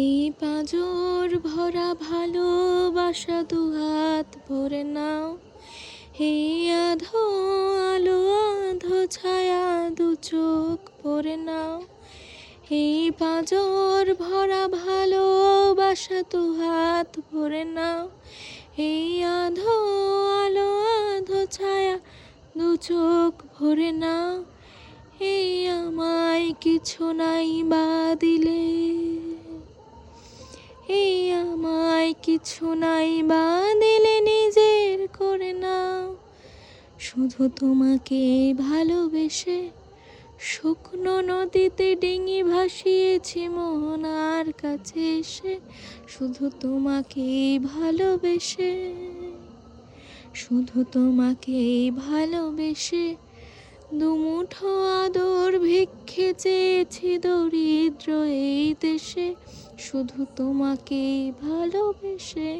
এই পাঁজর ভরা ভালোবাসা দুহাত ভরে নাও। এই আধো আলো আধো ছায়া দু চোখ ভরে নাও। এই পাঁজর ভরা ভালোবাসা দুহাত ভরে নাও। এই আধো আলো আধো ছায়া দু চোখ ভরে নাও। এই আমায় কিছু নাই বা দিলে, এই আমায় কিছু নাই বা দিলে নিজের করে নাও। শুধু তোমাকে ভালোবেসে শুকনো নদীতে ডিঙি ভাসিয়েছি মোহনার কাছে এসে। শুধু তোমাকে ভালোবেসে, শুধু তোমাকে ভালোবেসে দুমুঠো আদর ভিক্ষে চেয়েছি দরিদ্র এই দেশে। শুধু তোমাকে ভালোবেসে।